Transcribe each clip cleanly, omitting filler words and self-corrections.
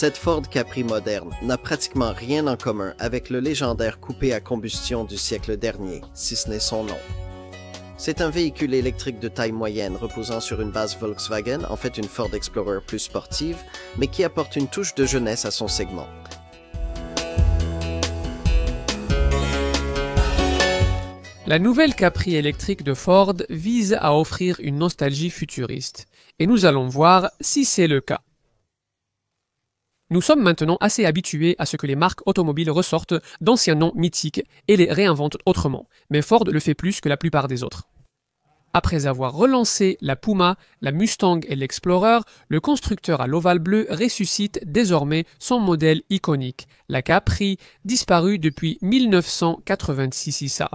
Cette Ford Capri moderne n'a pratiquement rien en commun avec le légendaire coupé à combustion du siècle dernier, si ce n'est son nom. C'est un véhicule électrique de taille moyenne reposant sur une base Volkswagen, en fait une Ford Explorer plus sportive, mais qui apporte une touche de jeunesse à son segment. La nouvelle Capri électrique de Ford vise à offrir une nostalgie futuriste, et nous allons voir si c'est le cas. Nous sommes maintenant assez habitués à ce que les marques automobiles ressortent d'anciens noms mythiques et les réinventent autrement, mais Ford le fait plus que la plupart des autres. Après avoir relancé la Puma, la Mustang et l'Explorer, le constructeur à l'ovale bleu ressuscite désormais son modèle iconique, la Capri, disparue depuis 1986 ISA.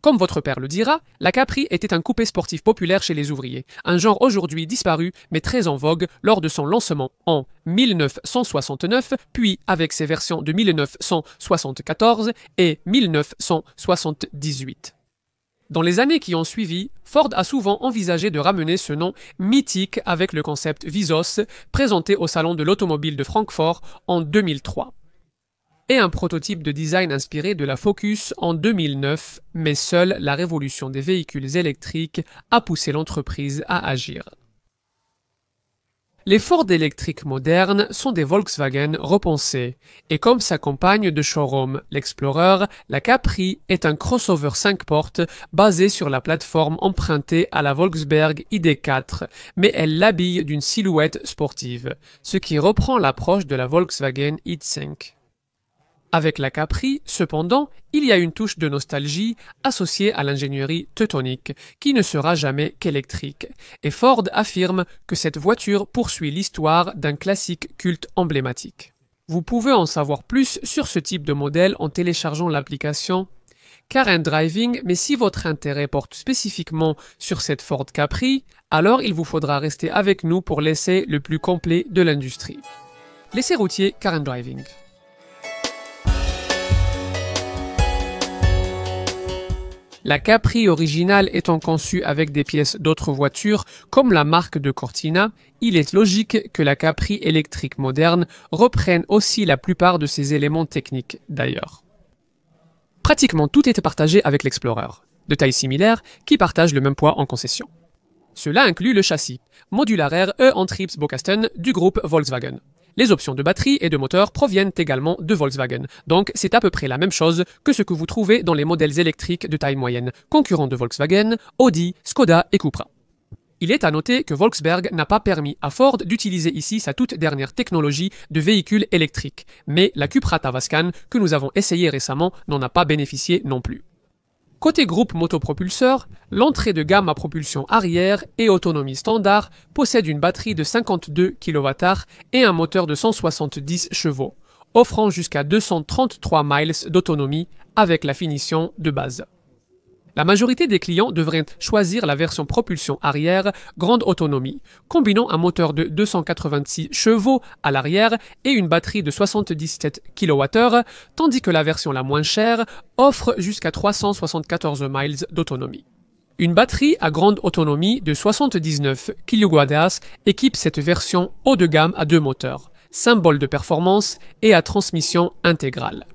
Comme votre père le dira, la Capri était un coupé sportif populaire chez les ouvriers, un genre aujourd'hui disparu mais très en vogue lors de son lancement en 1969, puis avec ses versions de 1974 et 1978. Dans les années qui ont suivi, Ford a souvent envisagé de ramener ce nom mythique avec le concept Visos, présenté au Salon de l'Automobile de Francfort en 2003. Et un prototype de design inspiré de la Focus en 2009, mais seule la révolution des véhicules électriques a poussé l'entreprise à agir. Les Ford électriques modernes sont des Volkswagen repensés, et comme sa compagne de showroom, l'Explorer, la Capri est un crossover 5 portes basé sur la plateforme empruntée à la Volkswagen ID4, mais elle l'habille d'une silhouette sportive, ce qui reprend l'approche de la Volkswagen ID5. Avec la Capri, cependant, il y a une touche de nostalgie associée à l'ingénierie teutonique, qui ne sera jamais qu'électrique, et Ford affirme que cette voiture poursuit l'histoire d'un classique culte emblématique. Vous pouvez en savoir plus sur ce type de modèle en téléchargeant l'application Car and Driving, mais si votre intérêt porte spécifiquement sur cette Ford Capri, alors il vous faudra rester avec nous pour l'essai le plus complet de l'industrie. L'essai routier Car and Driving. La Capri originale étant conçue avec des pièces d'autres voitures, comme la marque de Cortina, il est logique que la Capri électrique moderne reprenne aussi la plupart de ses éléments techniques, d'ailleurs. Pratiquement tout est partagé avec l'Explorer, de taille similaire, qui partage le même poids en concession. Cela inclut le châssis, Modulaire E-Antriebs Baukasten du groupe Volkswagen. Les options de batterie et de moteur proviennent également de Volkswagen, donc c'est à peu près la même chose que ce que vous trouvez dans les modèles électriques de taille moyenne, concurrents de Volkswagen, Audi, Skoda et Cupra. Il est à noter que Volkswagen n'a pas permis à Ford d'utiliser ici sa toute dernière technologie de véhicule électrique, mais la Cupra Tavascan que nous avons essayé récemment n'en a pas bénéficié non plus. Côté groupe motopropulseur, l'entrée de gamme à propulsion arrière et autonomie standard possède une batterie de 52 kWh et un moteur de 170 chevaux, offrant jusqu'à 233 miles d'autonomie avec la finition de base. La majorité des clients devraient choisir la version propulsion arrière grande autonomie, combinant un moteur de 286 chevaux à l'arrière et une batterie de 77 kWh, tandis que la version la moins chère offre jusqu'à 374 miles d'autonomie. Une batterie à grande autonomie de 79 kWh équipe cette version haut de gamme à deux moteurs, symbole de performance et à transmission intégrale.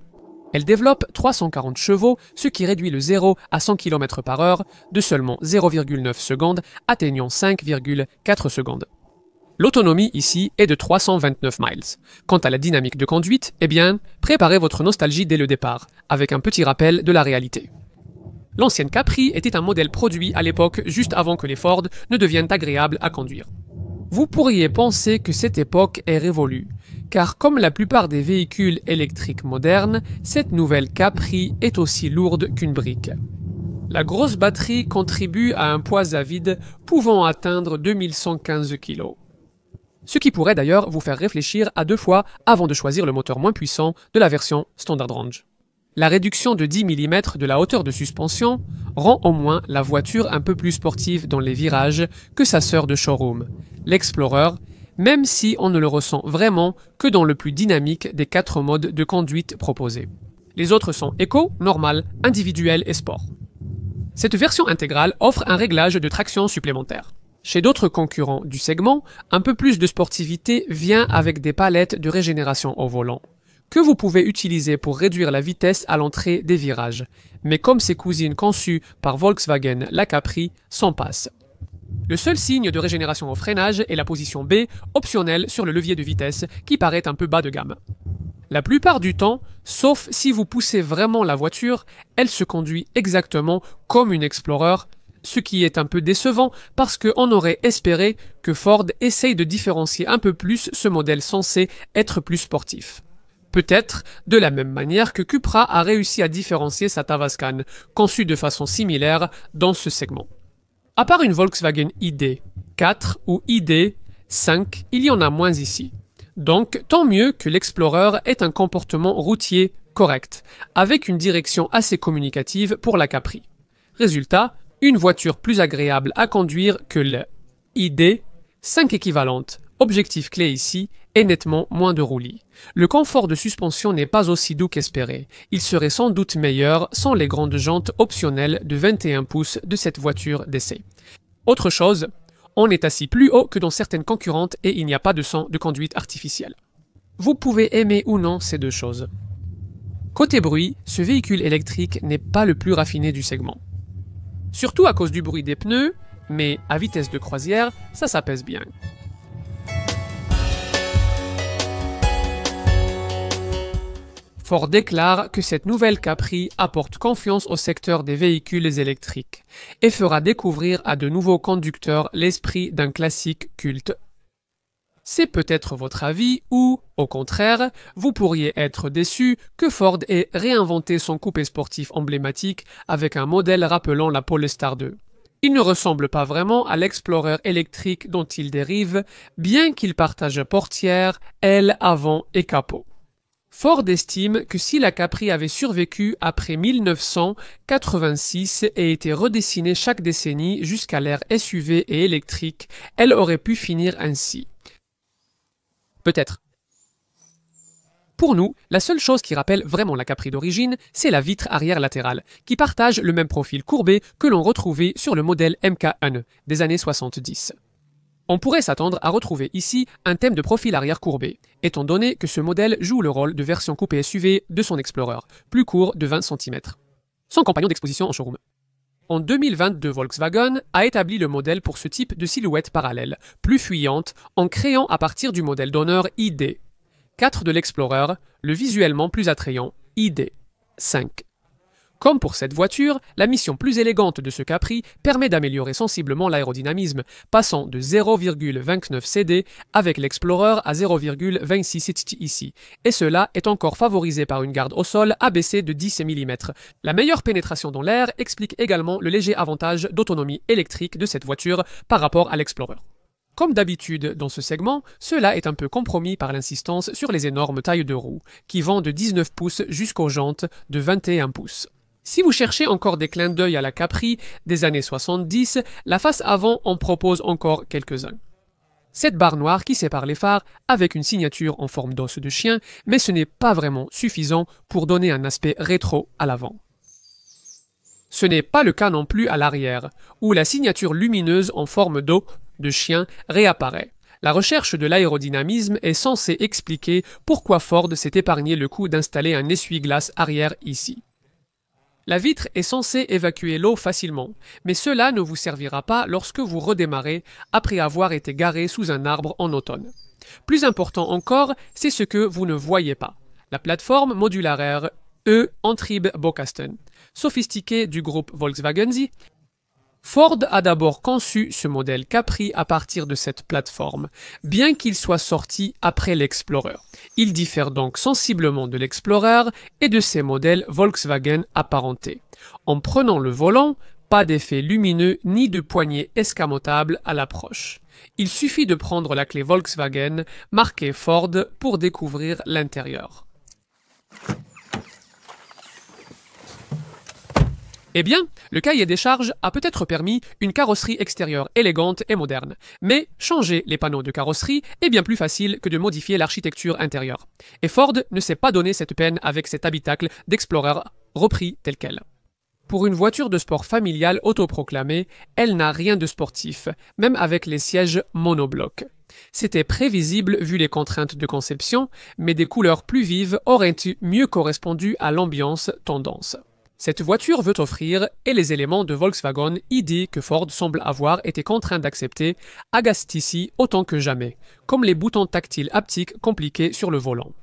Elle développe 340 chevaux, ce qui réduit le 0 à 100 km/h de seulement 0,9 secondes, atteignant 5,4 secondes. L'autonomie ici est de 329 miles. Quant à la dynamique de conduite, eh bien, préparez votre nostalgie dès le départ, avec un petit rappel de la réalité. L'ancienne Capri était un modèle produit à l'époque juste avant que les Ford ne deviennent agréables à conduire. Vous pourriez penser que cette époque est révolue, car comme la plupart des véhicules électriques modernes, cette nouvelle Capri est aussi lourde qu'une brique. La grosse batterie contribue à un poids à vide pouvant atteindre 2115 kg. Ce qui pourrait d'ailleurs vous faire réfléchir à deux fois avant de choisir le moteur moins puissant de la version Standard Range. La réduction de 10 mm de la hauteur de suspension rend au moins la voiture un peu plus sportive dans les virages que sa sœur de showroom, l'Explorer, même si on ne le ressent vraiment que dans le plus dynamique des 4 modes de conduite proposés. Les autres sont Eco, Normal, Individuel et Sport. Cette version intégrale offre un réglage de traction supplémentaire. Chez d'autres concurrents du segment, un peu plus de sportivité vient avec des palettes de régénération au volant, que vous pouvez utiliser pour réduire la vitesse à l'entrée des virages. Mais comme ses cousines conçues par Volkswagen, la Capri, s'en passe. Le seul signe de régénération au freinage est la position B, optionnelle sur le levier de vitesse, qui paraît un peu bas de gamme. La plupart du temps, sauf si vous poussez vraiment la voiture, elle se conduit exactement comme une Explorer, ce qui est un peu décevant parce qu'on aurait espéré que Ford essaye de différencier un peu plus ce modèle censé être plus sportif. Peut-être de la même manière que Cupra a réussi à différencier sa Tavascan, conçue de façon similaire dans ce segment. À part une Volkswagen ID 4 ou ID 5, il y en a moins ici. Donc, tant mieux que l'Explorer ait un comportement routier correct, avec une direction assez communicative pour la Capri. Résultat, une voiture plus agréable à conduire que le ID 5 équivalente. Objectif clé ici est nettement moins de roulis. Le confort de suspension n'est pas aussi doux qu'espéré. Il serait sans doute meilleur sans les grandes jantes optionnelles de 21 pouces de cette voiture d'essai. Autre chose, on est assis plus haut que dans certaines concurrentes et il n'y a pas de son de conduite artificielle. Vous pouvez aimer ou non ces deux choses. Côté bruit, ce véhicule électrique n'est pas le plus raffiné du segment. Surtout à cause du bruit des pneus, mais à vitesse de croisière, ça s'apaise bien. Ford déclare que cette nouvelle Capri apporte confiance au secteur des véhicules électriques et fera découvrir à de nouveaux conducteurs l'esprit d'un classique culte. C'est peut-être votre avis ou, au contraire, vous pourriez être déçu que Ford ait réinventé son coupé sportif emblématique avec un modèle rappelant la Polestar 2. Il ne ressemble pas vraiment à l'Explorer électrique dont il dérive, bien qu'il partage portière, aile avant et capot. Ford estime que si la Capri avait survécu après 1986 et été redessinée chaque décennie jusqu'à l'ère SUV et électrique, elle aurait pu finir ainsi. Peut-être. Pour nous, la seule chose qui rappelle vraiment la Capri d'origine, c'est la vitre arrière latérale, qui partage le même profil courbé que l'on retrouvait sur le modèle MK1 des années 70. On pourrait s'attendre à retrouver ici un thème de profil arrière courbé, étant donné que ce modèle joue le rôle de version coupé SUV de son Explorer, plus court de 20 cm. Son compagnon d'exposition en showroom. En 2022, Volkswagen a établi le modèle pour ce type de silhouette parallèle, plus fuyante, en créant à partir du modèle d'honneur ID 4 de l'Explorer, le visuellement plus attrayant ID 5. Comme pour cette voiture, la mission plus élégante de ce Capri permet d'améliorer sensiblement l'aérodynamisme, passant de 0,29 CD avec l'Explorer à 0,26 CD ici, et cela est encore favorisé par une garde au sol abaissée de 10 mm. La meilleure pénétration dans l'air explique également le léger avantage d'autonomie électrique de cette voiture par rapport à l'Explorer. Comme d'habitude dans ce segment, cela est un peu compromis par l'insistance sur les énormes tailles de roues, qui vont de 19 pouces jusqu'aux jantes de 21 pouces. Si vous cherchez encore des clins d'œil à la Capri des années 70, la face avant en propose encore quelques-uns. Cette barre noire qui sépare les phares avec une signature en forme d'os de chien, mais ce n'est pas vraiment suffisant pour donner un aspect rétro à l'avant. Ce n'est pas le cas non plus à l'arrière, où la signature lumineuse en forme d'os de chien réapparaît. La recherche de l'aérodynamisme est censée expliquer pourquoi Ford s'est épargné le coût d'installer un essuie-glace arrière ici. La vitre est censée évacuer l'eau facilement, mais cela ne vous servira pas lorsque vous redémarrez après avoir été garé sous un arbre en automne. Plus important encore, c'est ce que vous ne voyez pas. La plateforme modulaire E-Antrieb Baukasten, sophistiquée du groupe Volkswagen. Ford a d'abord conçu ce modèle Capri à partir de cette plateforme, bien qu'il soit sorti après l'Explorer. Il diffère donc sensiblement de l'Explorer et de ses modèles Volkswagen apparentés. En prenant le volant, pas d'effet lumineux ni de poignée escamotable à l'approche. Il suffit de prendre la clé Volkswagen marquée Ford pour découvrir l'intérieur. Eh bien, le cahier des charges a peut-être permis une carrosserie extérieure élégante et moderne, mais changer les panneaux de carrosserie est bien plus facile que de modifier l'architecture intérieure. Et Ford ne s'est pas donné cette peine avec cet habitacle d'Explorer repris tel quel. Pour une voiture de sport familiale autoproclamée, elle n'a rien de sportif, même avec les sièges monoblocs. C'était prévisible vu les contraintes de conception, mais des couleurs plus vives auraient mieux correspondu à l'ambiance tendance. Cette voiture veut offrir, et les éléments de Volkswagen, idée que Ford semble avoir été contraint d'accepter, agacent ici autant que jamais, comme les boutons tactiles haptiques compliqués sur le volant.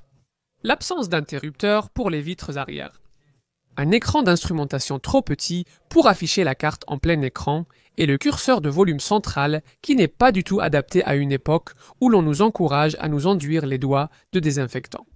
L'absence d'interrupteur pour les vitres arrière. Un écran d'instrumentation trop petit pour afficher la carte en plein écran et le curseur de volume central qui n'est pas du tout adapté à une époque où l'on nous encourage à nous enduire les doigts de désinfectant.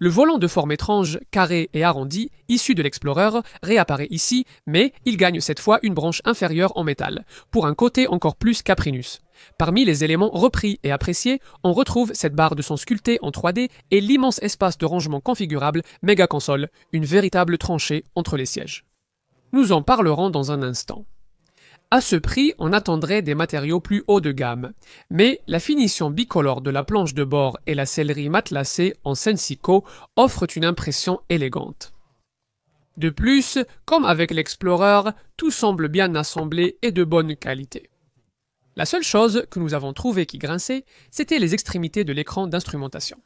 Le volant de forme étrange, carré et arrondi, issu de l'Explorer, réapparaît ici, mais il gagne cette fois une branche inférieure en métal, pour un côté encore plus Caprinus. Parmi les éléments repris et appréciés, on retrouve cette barre de son sculptée en 3D et l'immense espace de rangement configurable méga console, une véritable tranchée entre les sièges. Nous en parlerons dans un instant. À ce prix, on attendrait des matériaux plus haut de gamme, mais la finition bicolore de la planche de bord et la sellerie matelassée en Sensico offrent une impression élégante. De plus, comme avec l'Explorer, tout semble bien assemblé et de bonne qualité. La seule chose que nous avons trouvée qui grinçait, c'était les extrémités de l'écran d'instrumentation.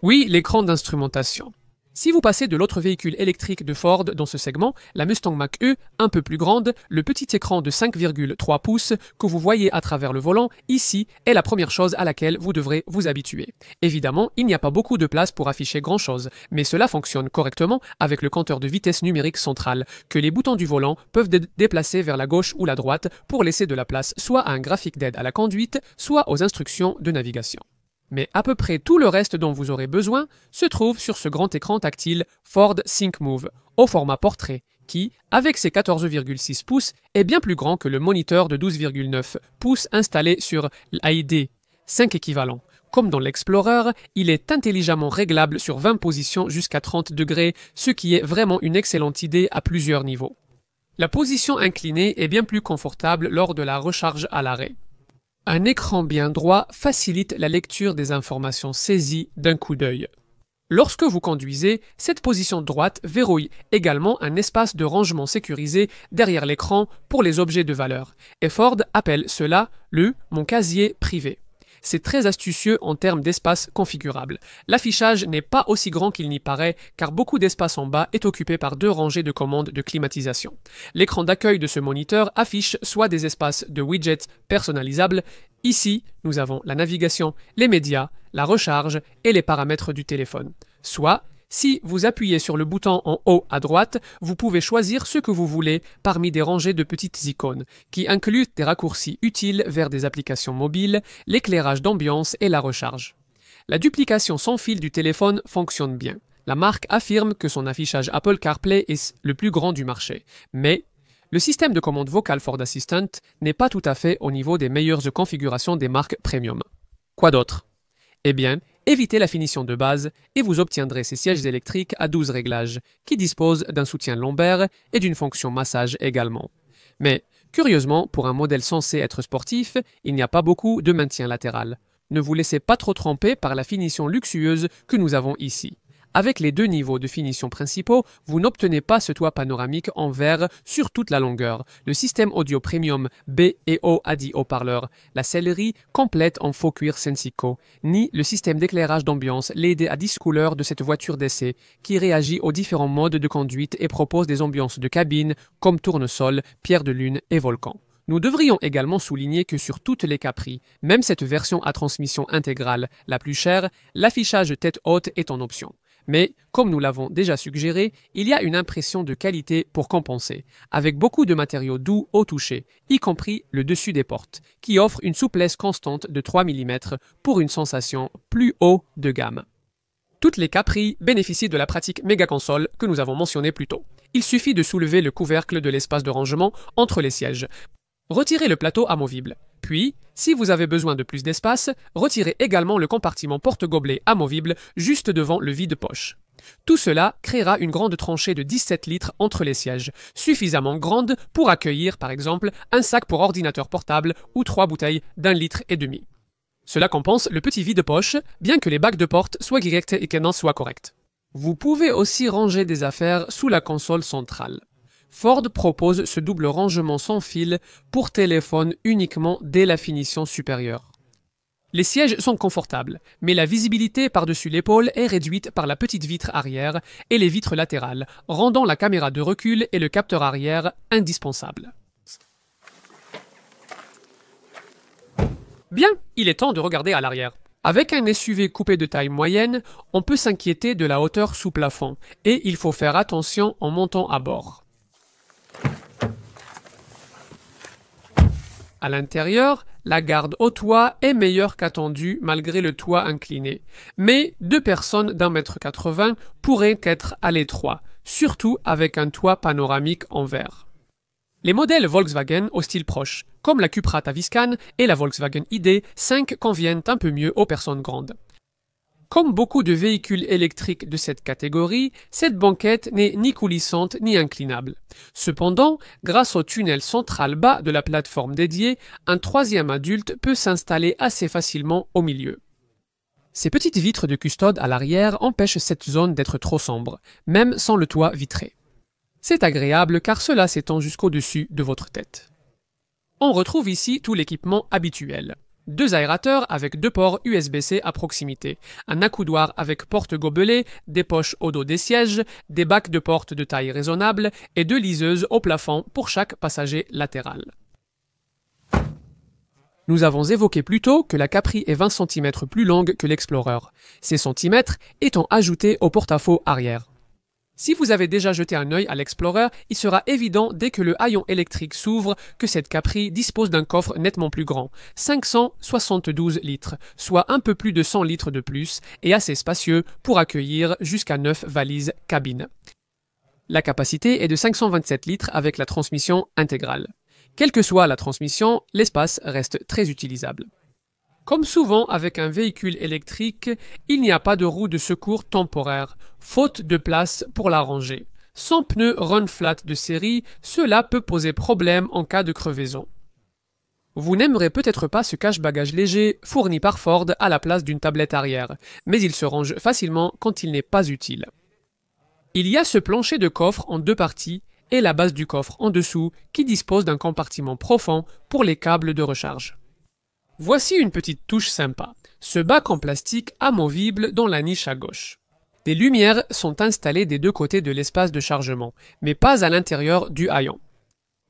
Oui, l'écran d'instrumentation. Si vous passez de l'autre véhicule électrique de Ford dans ce segment, la Mustang Mach-E, un peu plus grande, le petit écran de 5,3 pouces que vous voyez à travers le volant, ici, est la première chose à laquelle vous devrez vous habituer. Évidemment, il n'y a pas beaucoup de place pour afficher grand-chose, mais cela fonctionne correctement avec le compteur de vitesse numérique central, que les boutons du volant peuvent déplacer vers la gauche ou la droite pour laisser de la place soit à un graphique d'aide à la conduite, soit aux instructions de navigation. Mais à peu près tout le reste dont vous aurez besoin se trouve sur ce grand écran tactile Ford ThinkMove, au format portrait, qui, avec ses 14,6 pouces, est bien plus grand que le moniteur de 12,9 pouces installé sur l'AID, 5 équivalents. Comme dans l'Explorer, il est intelligemment réglable sur 20 positions jusqu'à 30 degrés, ce qui est vraiment une excellente idée à plusieurs niveaux. La position inclinée est bien plus confortable lors de la recharge à l'arrêt. Un écran bien droit facilite la lecture des informations saisies d'un coup d'œil. Lorsque vous conduisez, cette position droite verrouille également un espace de rangement sécurisé derrière l'écran pour les objets de valeur, et Ford appelle cela le « mon casier privé ». C'est très astucieux en termes d'espace configurable. L'affichage n'est pas aussi grand qu'il n'y paraît, car beaucoup d'espace en bas est occupé par 2 rangées de commandes de climatisation. L'écran d'accueil de ce moniteur affiche soit des espaces de widgets personnalisables. Ici, nous avons la navigation, les médias, la recharge et les paramètres du téléphone. Soit, si vous appuyez sur le bouton en haut à droite, vous pouvez choisir ce que vous voulez parmi des rangées de petites icônes, qui incluent des raccourcis utiles vers des applications mobiles, l'éclairage d'ambiance et la recharge. La duplication sans fil du téléphone fonctionne bien. La marque affirme que son affichage Apple CarPlay est le plus grand du marché, mais le système de commande vocale Ford Assistant n'est pas tout à fait au niveau des meilleures configurations des marques premium. Quoi d'autre? Eh bien, évitez la finition de base et vous obtiendrez ces sièges électriques à 12 réglages, qui disposent d'un soutien lombaire et d'une fonction massage également. Mais, curieusement, pour un modèle censé être sportif, il n'y a pas beaucoup de maintien latéral. Ne vous laissez pas trop tromper par la finition luxueuse que nous avons ici. Avec les 2 niveaux de finition principaux, vous n'obtenez pas ce toit panoramique en verre sur toute la longueur, le système audio premium B et O ADI haut-parleur, la sellerie complète en faux cuir Sensico, ni le système d'éclairage d'ambiance LED à 10 couleurs de cette voiture d'essai, qui réagit aux différents modes de conduite et propose des ambiances de cabine comme tournesol, pierre de lune et volcan. Nous devrions également souligner que sur toutes les Capri, même cette version à transmission intégrale, la plus chère, l'affichage tête haute est en option. Mais, comme nous l'avons déjà suggéré, il y a une impression de qualité pour compenser, avec beaucoup de matériaux doux au toucher, y compris le dessus des portes, qui offre une souplesse constante de 3 mm pour une sensation plus haut de gamme. Toutes les Capri bénéficient de la pratique méga console que nous avons mentionnée plus tôt. Il suffit de soulever le couvercle de l'espace de rangement entre les sièges. Retirez le plateau amovible. Puis, si vous avez besoin de plus d'espace, retirez également le compartiment porte-gobelet amovible juste devant le vide-poche. Tout cela créera une grande tranchée de 17 litres entre les sièges, suffisamment grande pour accueillir, par exemple, un sac pour ordinateur portable ou 3 bouteilles d'1,5 litre. Cela compense le petit vide-poche, bien que les bacs de porte soient directs et qu'un soient corrects. Vous pouvez aussi ranger des affaires sous la console centrale. Ford propose ce double rangement sans fil pour téléphone uniquement dès la finition supérieure. Les sièges sont confortables, mais la visibilité par-dessus l'épaule est réduite par la petite vitre arrière et les vitres latérales, rendant la caméra de recul et le capteur arrière indispensables. Bien, il est temps de regarder à l'arrière. Avec un SUV coupé de taille moyenne, on peut s'inquiéter de la hauteur sous plafond, et il faut faire attention en montant à bord. À l'intérieur, la garde au toit est meilleure qu'attendue malgré le toit incliné. Mais 2 personnes d'1,80 m pourraient être à l'étroit, surtout avec un toit panoramique en verre. Les modèles Volkswagen au style proche, comme la Cupra Taviscan et la Volkswagen ID.5 conviennent un peu mieux aux personnes grandes. Comme beaucoup de véhicules électriques de cette catégorie, cette banquette n'est ni coulissante ni inclinable. Cependant, grâce au tunnel central bas de la plateforme dédiée, un troisième adulte peut s'installer assez facilement au milieu. Ces petites vitres de custode à l'arrière empêchent cette zone d'être trop sombre, même sans le toit vitré. C'est agréable car cela s'étend jusqu'au-dessus de votre tête. On retrouve ici tout l'équipement habituel. 2 aérateurs avec 2 ports USB-C à proximité, un accoudoir avec porte gobelée, des poches au dos des sièges, des bacs de porte de taille raisonnable et 2 liseuses au plafond pour chaque passager latéral. Nous avons évoqué plus tôt que la Capri est 20 cm plus longue que l'Explorer, ces centimètres étant ajoutés au porte-à-faux arrière. Si vous avez déjà jeté un œil à l'Explorer, il sera évident dès que le haillon électrique s'ouvre que cette Capri dispose d'un coffre nettement plus grand, 572 litres, soit un peu plus de 100 litres de plus et assez spacieux pour accueillir jusqu'à 9 valises cabine. La capacité est de 527 litres avec la transmission intégrale. Quelle que soit la transmission, l'espace reste très utilisable. Comme souvent avec un véhicule électrique, il n'y a pas de roue de secours temporaire, faute de place pour la ranger. Sans pneus run flat de série, cela peut poser problème en cas de crevaison. Vous n'aimerez peut-être pas ce cache-bagages léger fourni par Ford à la place d'une tablette arrière, mais il se range facilement quand il n'est pas utile. Il y a ce plancher de coffre en 2 parties et la base du coffre en dessous qui dispose d'un compartiment profond pour les câbles de recharge. Voici une petite touche sympa, ce bac en plastique amovible dans la niche à gauche. Des lumières sont installées des 2 côtés de l'espace de chargement, mais pas à l'intérieur du haillon.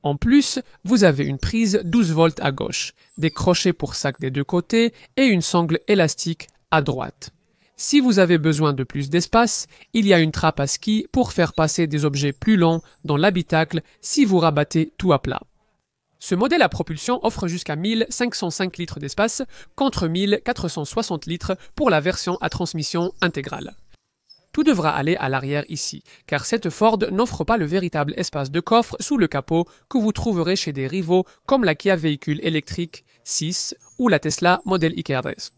En plus, vous avez une prise 12 volts à gauche, des crochets pour sac des 2 côtés et une sangle élastique à droite. Si vous avez besoin de plus d'espace, il y a une trappe à ski pour faire passer des objets plus longs dans l'habitacle si vous rabattez tout à plat. Ce modèle à propulsion offre jusqu'à 1505 litres d'espace contre 1460 litres pour la version à transmission intégrale. Tout devra aller à l'arrière ici, car cette Ford n'offre pas le véritable espace de coffre sous le capot que vous trouverez chez des rivaux comme la Kia véhicule électrique 6 ou la Tesla Model Y.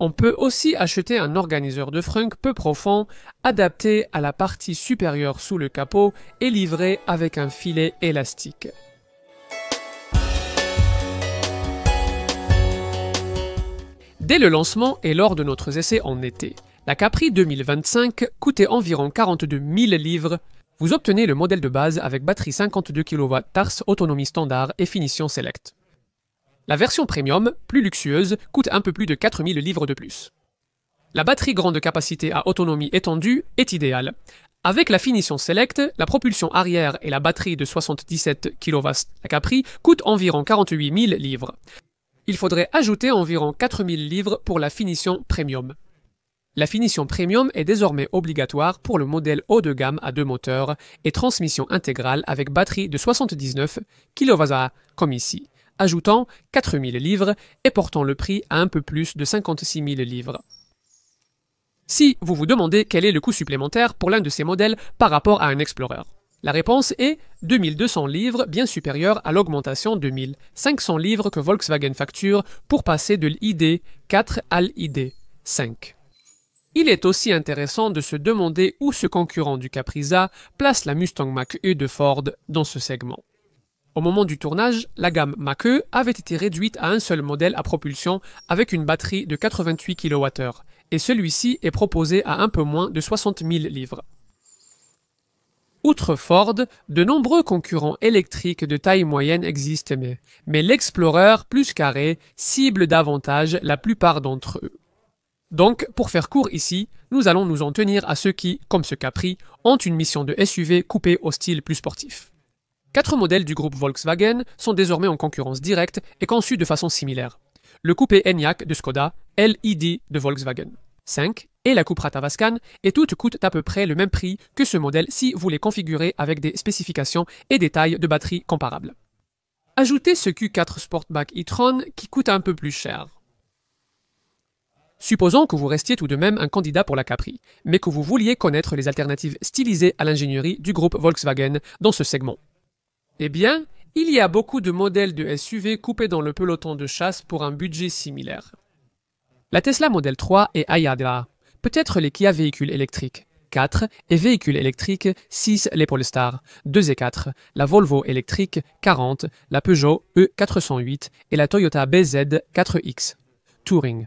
On peut aussi acheter un organiseur de frunk peu profond, adapté à la partie supérieure sous le capot et livré avec un filet élastique. Dès le lancement et lors de notre essai en été, la Capri 2025 coûtait environ 42 000 livres. Vous obtenez le modèle de base avec batterie 52 kW TARS, autonomie standard et finition select. La version premium, plus luxueuse, coûte un peu plus de 4 000 livres de plus. La batterie grande capacité à autonomie étendue est idéale. Avec la finition select, la propulsion arrière et la batterie de 77 kW, la Capri coûte environ 48 000 livres. Il faudrait ajouter environ 4 000 livres pour la finition premium. La finition premium est désormais obligatoire pour le modèle haut de gamme à 2 moteurs et transmission intégrale avec batterie de 79 kWh comme ici, ajoutant 4 000 livres et portant le prix à un peu plus de 56 000 livres. Si vous vous demandez quel est le coût supplémentaire pour l'un de ces modèles par rapport à un Explorer, la réponse est 2200 livres, bien supérieure à l'augmentation de 1500 livres que Volkswagen facture pour passer de l'ID4 à l'ID5. Il est aussi intéressant de se demander où ce concurrent du Capriza place la Mustang Mach-E de Ford dans ce segment. Au moment du tournage, la gamme Mach-E avait été réduite à un seul modèle à propulsion avec une batterie de 88 kWh, et celui-ci est proposé à un peu moins de 60 000 livres. Outre Ford, de nombreux concurrents électriques de taille moyenne existent, mais l'Explorer plus carré cible davantage la plupart d'entre eux. Donc, pour faire court ici, nous allons nous en tenir à ceux qui, comme ce Capri, ont une mission de SUV coupée au style plus sportif. 4 modèles du groupe Volkswagen sont désormais en concurrence directe et conçus de façon similaire. Le coupé Enyaq de Skoda, LED de Volkswagen 5 et la Cupra Tavascan, et toutes coûtent à peu près le même prix que ce modèle si vous les configurez avec des spécifications et des tailles de batterie comparables. Ajoutez ce Q4 Sportback e-tron qui coûte un peu plus cher. Supposons que vous restiez tout de même un candidat pour la Capri, mais que vous vouliez connaître les alternatives stylisées à l'ingénierie du groupe Volkswagen dans ce segment. Eh bien, il y a beaucoup de modèles de SUV coupés dans le peloton de chasse pour un budget similaire. La Tesla Model 3 et Hayada, peut-être les Kia véhicules électriques 4 et véhicules électriques 6 les Polestar 2 et 4, la Volvo électrique 40, la Peugeot E408 et la Toyota BZ4X Touring.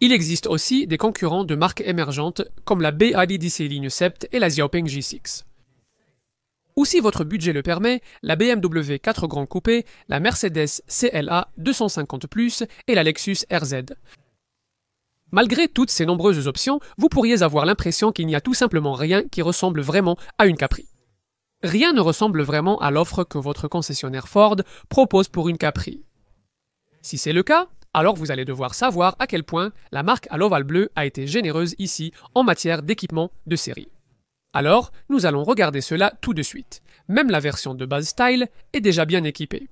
Il existe aussi des concurrents de marques émergentes comme la BYD Ligne Sept et la Xiaopeng G6. Ou si votre budget le permet, la BMW 4 Grand Coupé, la Mercedes CLA 250+, et la Lexus RZ. Malgré toutes ces nombreuses options, vous pourriez avoir l'impression qu'il n'y a tout simplement rien qui ressemble vraiment à une Capri. Rien ne ressemble vraiment à l'offre que votre concessionnaire Ford propose pour une Capri. Si c'est le cas, alors vous allez devoir savoir à quel point la marque à l'ovale bleu a été généreuse ici en matière d'équipement de série. Alors, nous allons regarder cela tout de suite. Même la version de base style est déjà bien équipée.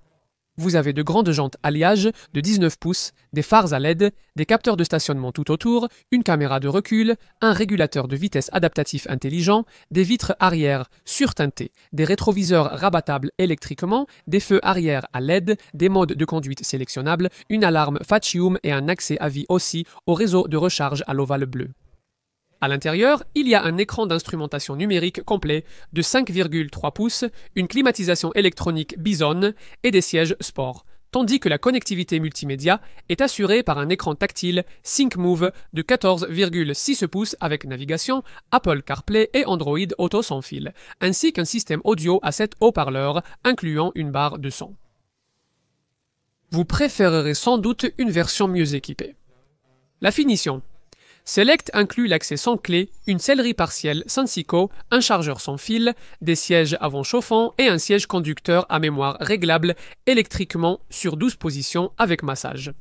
Vous avez de grandes jantes alliage de 19 pouces, des phares à LED, des capteurs de stationnement tout autour, une caméra de recul, un régulateur de vitesse adaptatif intelligent, des vitres arrière surteintées, des rétroviseurs rabattables électriquement, des feux arrière à LED, des modes de conduite sélectionnables, une alarme Facium et un accès à vie aussi au réseau de recharge à l'ovale bleu. À l'intérieur, il y a un écran d'instrumentation numérique complet de 5,3 pouces, une climatisation électronique Bison et des sièges sport, tandis que la connectivité multimédia est assurée par un écran tactile SyncMove de 14,6 pouces avec navigation, Apple CarPlay et Android Auto sans fil, ainsi qu'un système audio à 7 haut-parleurs incluant une barre de son. Vous préférerez sans doute une version mieux équipée. La finition. Select inclut l'accès sans clé, une sellerie partielle Sensico, un chargeur sans fil, des sièges avant chauffants et un siège conducteur à mémoire réglable électriquement sur 12 positions avec massage.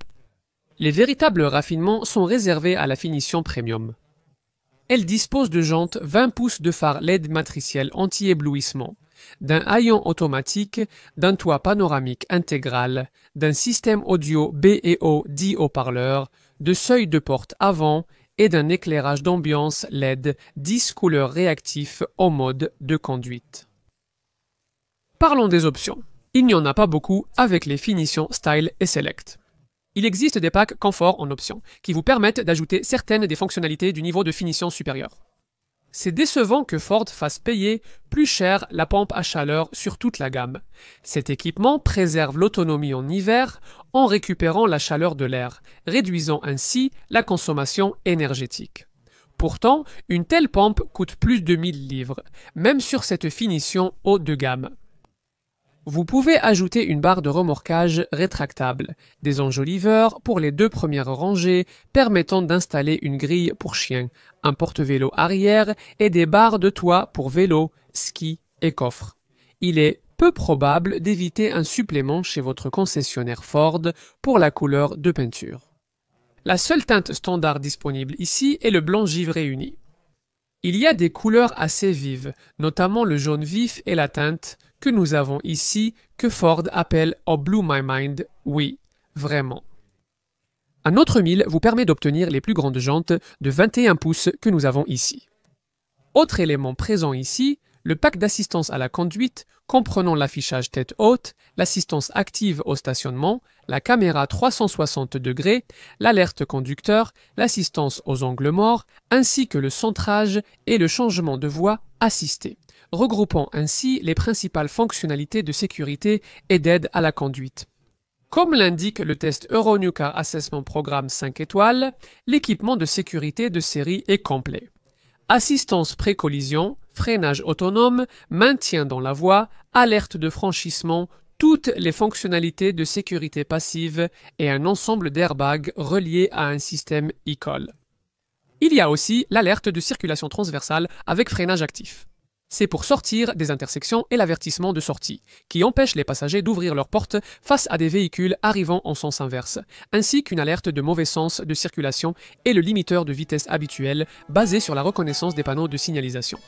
Les véritables raffinements sont réservés à la finition premium. Elle dispose de jantes 20 pouces de phare LED matriciel anti-éblouissement, d'un haillon automatique, d'un toit panoramique intégral, d'un système audio B&O 10 haut-parleurs, de seuil de porte avant et d'un éclairage d'ambiance LED 10 couleurs réactifs au mode de conduite. Parlons des options. Il n'y en a pas beaucoup avec les finitions Style et Select. Il existe des packs confort en option qui vous permettent d'ajouter certaines des fonctionnalités du niveau de finition supérieur. C'est décevant que Ford fasse payer plus cher la pompe à chaleur sur toute la gamme. Cet équipement préserve l'autonomie en hiver en récupérant la chaleur de l'air, réduisant ainsi la consommation énergétique. Pourtant, une telle pompe coûte plus de 1000 livres, même sur cette finition haut de gamme. Vous pouvez ajouter une barre de remorquage rétractable, des enjoliveurs pour les 2 premières rangées permettant d'installer une grille pour chien, un porte-vélo arrière et des barres de toit pour vélo, ski et coffre. Il est peu probable d'éviter un supplément chez votre concessionnaire Ford pour la couleur de peinture. La seule teinte standard disponible ici est le blanc givré uni. Il y a des couleurs assez vives, notamment le jaune vif et la teinte que nous avons ici, que Ford appelle « Oh Blew My Mind », oui, vraiment. Un autre mille vous permet d'obtenir les plus grandes jantes de 21 pouces que nous avons ici. Autre élément présent ici, le pack d'assistance à la conduite, comprenant l'affichage tête haute, l'assistance active au stationnement, la caméra 360 degrés, l'alerte conducteur, l'assistance aux angles morts, ainsi que le centrage et le changement de voie assisté, regroupant ainsi les principales fonctionnalités de sécurité et d'aide à la conduite. Comme l'indique le test Euro New Car Assessment Programme 5 étoiles, l'équipement de sécurité de série est complet. Assistance pré-collision, freinage autonome, maintien dans la voie, alerte de franchissement, toutes les fonctionnalités de sécurité passive et un ensemble d'airbags reliés à un système e-call. Il y a aussi l'alerte de circulation transversale avec freinage actif. C'est pour sortir des intersections et l'avertissement de sortie, qui empêche les passagers d'ouvrir leurs portes face à des véhicules arrivant en sens inverse, ainsi qu'une alerte de mauvais sens de circulation et le limiteur de vitesse habituel basé sur la reconnaissance des panneaux de signalisation.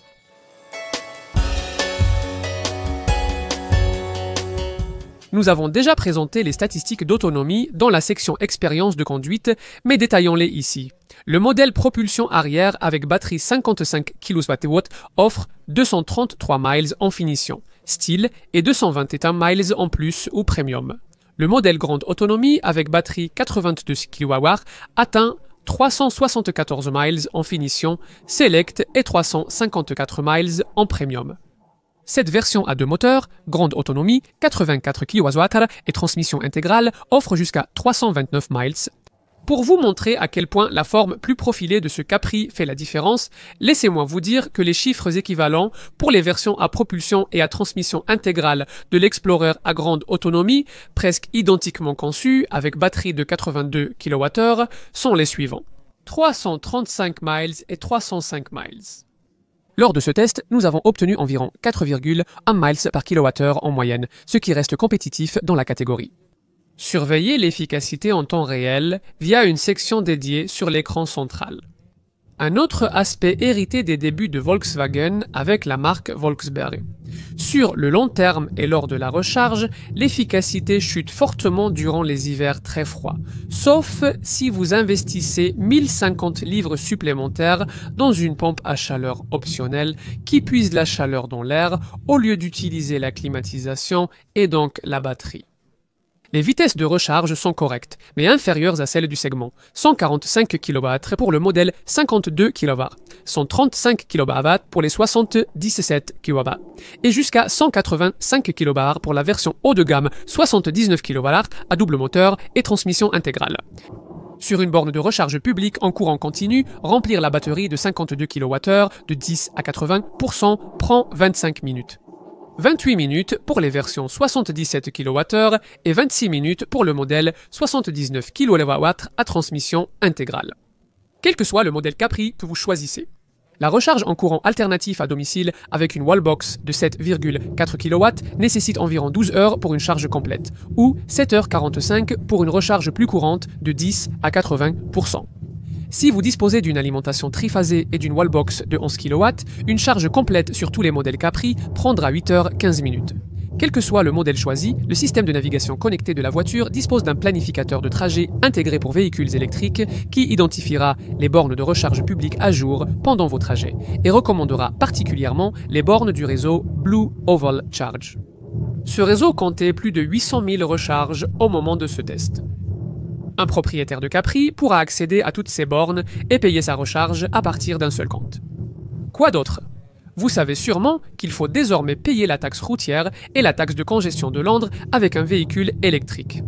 Nous avons déjà présenté les statistiques d'autonomie dans la section expérience de conduite, mais détaillons-les ici. Le modèle propulsion arrière avec batterie 55 kWh offre 233 miles en finition, style et 221 miles en plus ou premium. Le modèle grande autonomie avec batterie 82 kWh atteint 374 miles en finition, select et 354 miles en premium. Cette version à deux moteurs, grande autonomie, 84 kWh et transmission intégrale offre jusqu'à 329 miles. Pour vous montrer à quel point la forme plus profilée de ce Capri fait la différence, laissez-moi vous dire que les chiffres équivalents pour les versions à propulsion et à transmission intégrale de l'Explorer à grande autonomie, presque identiquement conçus avec batterie de 82 kWh, sont les suivants. 335 miles et 305 miles. Lors de ce test, nous avons obtenu environ 4,1 miles par kWh en moyenne, ce qui reste compétitif dans la catégorie. Surveillez l'efficacité en temps réel via une section dédiée sur l'écran central. Un autre aspect hérité des débuts de Volkswagen avec la marque Volkswagen. Sur le long terme et lors de la recharge, l'efficacité chute fortement durant les hivers très froids, sauf si vous investissez 1050 livres supplémentaires dans une pompe à chaleur optionnelle qui puise la chaleur dans l'air au lieu d'utiliser la climatisation et donc la batterie. Les vitesses de recharge sont correctes, mais inférieures à celles du segment. 145 kW pour le modèle 52 kW, 135 kW pour les 77 kW, et jusqu'à 185 kW pour la version haut de gamme 79 kW à double moteur et transmission intégrale. Sur une borne de recharge publique en courant continu, remplir la batterie de 52 kWh de 10 à 80% prend 25 minutes. 28 minutes pour les versions 77 kWh et 26 minutes pour le modèle 79 kW à transmission intégrale. Quel que soit le modèle Capri que vous choisissez. La recharge en courant alternatif à domicile avec une wallbox de 7,4 kW nécessite environ 12 heures pour une charge complète, ou 7h45 pour une recharge plus courante de 10 à 80%. Si vous disposez d'une alimentation triphasée et d'une wallbox de 11 kW, une charge complète sur tous les modèles Capri prendra 8h15 minutes. Quel que soit le modèle choisi, le système de navigation connecté de la voiture dispose d'un planificateur de trajet intégré pour véhicules électriques qui identifiera les bornes de recharge publique à jour pendant vos trajets et recommandera particulièrement les bornes du réseau Blue Oval Charge. Ce réseau comptait plus de 800 000 recharges au moment de ce test. Un propriétaire de Capri pourra accéder à toutes ces bornes et payer sa recharge à partir d'un seul compte. Quoi d'autre ? Vous savez sûrement qu'il faut désormais payer la taxe routière et la taxe de congestion de Londres avec un véhicule électrique.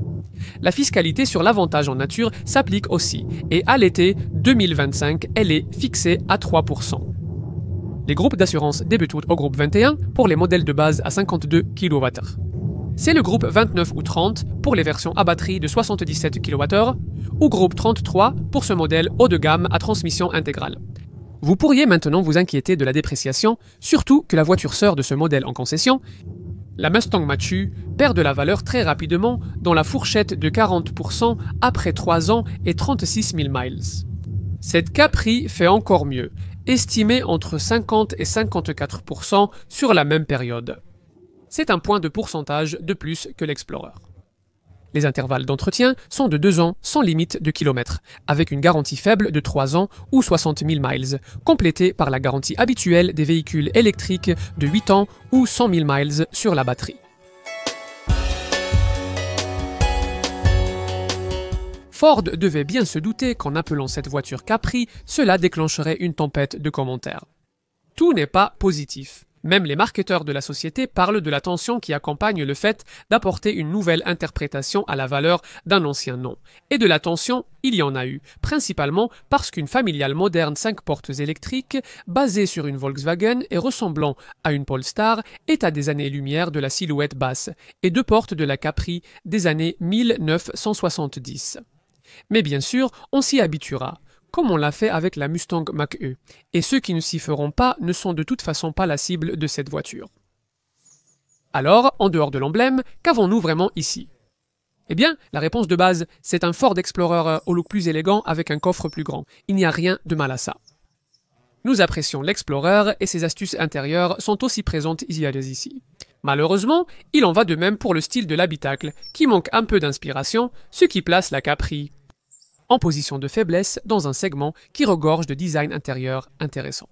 La fiscalité sur l'avantage en nature s'applique aussi et à l'été 2025, elle est fixée à 3%. Les groupes d'assurance débutent au groupe 21 pour les modèles de base à 52 kWh. C'est le groupe 29 ou 30 pour les versions à batterie de 77 kWh ou groupe 33 pour ce modèle haut de gamme à transmission intégrale. Vous pourriez maintenant vous inquiéter de la dépréciation, surtout que la voiture sœur de ce modèle en concession, la Mustang Mach-E, perd de la valeur très rapidement dans la fourchette de 40% après 3 ans et 36 000 miles. Cette Capri fait encore mieux, estimée entre 50 et 54% sur la même période. C'est un point de pourcentage de plus que l'Explorer. Les intervalles d'entretien sont de 2 ans sans limite de kilomètres, avec une garantie faible de 3 ans ou 60 000 miles, complétée par la garantie habituelle des véhicules électriques de 8 ans ou 100 000 miles sur la batterie. Ford devait bien se douter qu'en appelant cette voiture Capri, cela déclencherait une tempête de commentaires. Tout n'est pas positif. Même les marketeurs de la société parlent de la tension qui accompagne le fait d'apporter une nouvelle interprétation à la valeur d'un ancien nom. Et de la tension, il y en a eu, principalement parce qu'une familiale moderne 5 portes électriques, basée sur une Volkswagen et ressemblant à une Polestar, est à des années-lumière de la silhouette basse, et 2 portes de la Capri des années 1970. Mais bien sûr, on s'y habituera, comme on l'a fait avec la Mustang Mach-E, et ceux qui ne s'y feront pas ne sont de toute façon pas la cible de cette voiture. Alors, en dehors de l'emblème, qu'avons-nous vraiment ici? Eh bien, la réponse de base, c'est un Ford Explorer au look plus élégant avec un coffre plus grand. Il n'y a rien de mal à ça. Nous apprécions l'Explorer et ses astuces intérieures sont aussi présentes ici. Malheureusement, il en va de même pour le style de l'habitacle, qui manque un peu d'inspiration, ce qui place la Capri en position de faiblesse dans un segment qui regorge de design intérieur intéressant.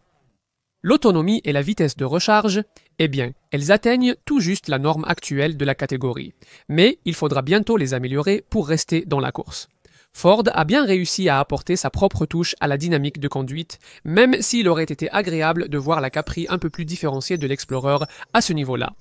L'autonomie et la vitesse de recharge, eh bien, elles atteignent tout juste la norme actuelle de la catégorie, mais il faudra bientôt les améliorer pour rester dans la course. Ford a bien réussi à apporter sa propre touche à la dynamique de conduite, même s'il aurait été agréable de voir la Capri un peu plus différenciée de l'Explorer à ce niveau-là.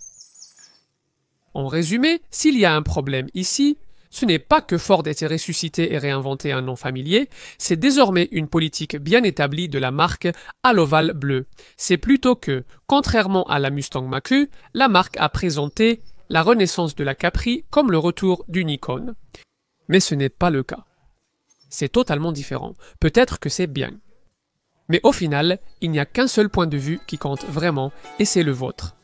En résumé, s'il y a un problème ici, ce n'est pas que Ford ait ressuscité et réinventé un nom familier, c'est désormais une politique bien établie de la marque à l'ovale bleu. C'est plutôt que, contrairement à la Mustang Mach-E, la marque a présenté la renaissance de la Capri comme le retour d'une icône. Mais ce n'est pas le cas. C'est totalement différent. Peut-être que c'est bien. Mais au final, il n'y a qu'un seul point de vue qui compte vraiment, et c'est le vôtre.